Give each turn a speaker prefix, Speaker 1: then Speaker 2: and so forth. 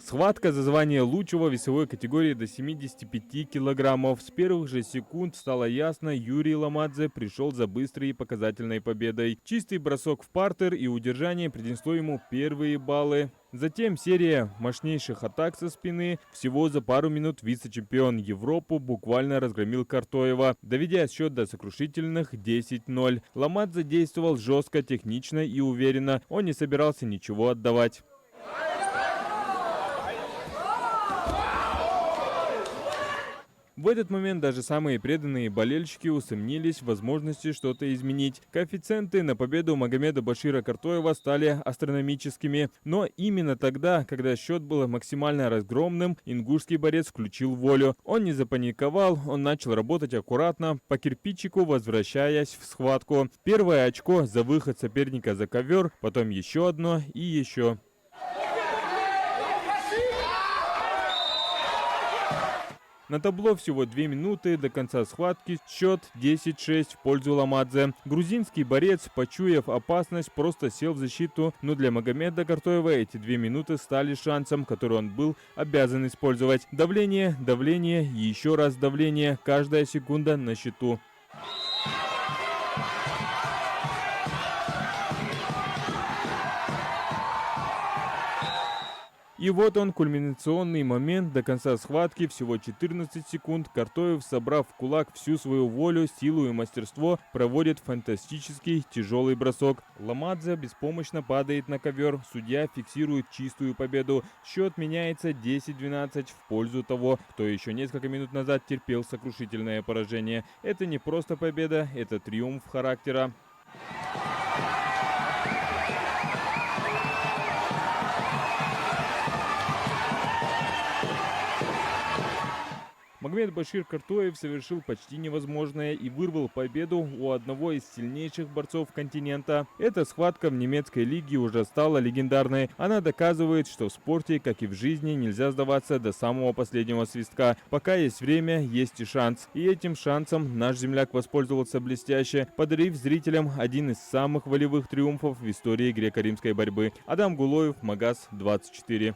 Speaker 1: Схватка за звание лучшего в весовой категории до 75 килограммов. С первых же секунд стало ясно, Юрий Ломадзе пришел за быстрой и показательной победой. Чистый бросок в партер и удержание принесло ему первые баллы. Затем серия мощнейших атак со спины. Всего за пару минут вице-чемпион Европы буквально разгромил Картоева, доведя счет до сокрушительных 10-0. Ломадзе действовал жестко, технично и уверенно. Он не собирался ничего отдавать. В этот момент даже самые преданные болельщики усомнились в возможности что-то изменить. Коэффициенты на победу Магомеда Башира Картоева стали астрономическими. Но именно тогда, когда счет был максимально разгромным, ингушский борец включил волю. Он не запаниковал, он начал работать аккуратно, по кирпичику возвращаясь в схватку. Первое очко за выход соперника за ковер, потом еще одно и еще. На табло всего 2 минуты до конца схватки, счет 10-6 в пользу Ломадзе. Грузинский борец, почуяв опасность, просто сел в защиту, но для Магомеда Картоева эти 2 минуты стали шансом, который он был обязан использовать. Давление, давление и еще раз давление, каждая секунда на счету. И вот он, кульминационный момент до конца схватки, всего 14 секунд. Картоев, собрав в кулак всю свою волю, силу и мастерство, проводит фантастический тяжелый бросок. Ломадзе беспомощно падает на ковер, судья фиксирует чистую победу. Счет меняется 10-12 в пользу того, кто еще несколько минут назад терпел сокрушительное поражение. Это не просто победа, это триумф характера. Магомед Башир Картоев совершил почти невозможное и вырвал победу у одного из сильнейших борцов континента. Эта схватка в немецкой лиге уже стала легендарной. Она доказывает, что в спорте, как и в жизни, нельзя сдаваться до самого последнего свистка. Пока есть время, есть и шанс. И этим шансом наш земляк воспользовался блестяще, подарив зрителям один из самых волевых триумфов в истории греко-римской борьбы. Адам Гулоев, Магаз 24.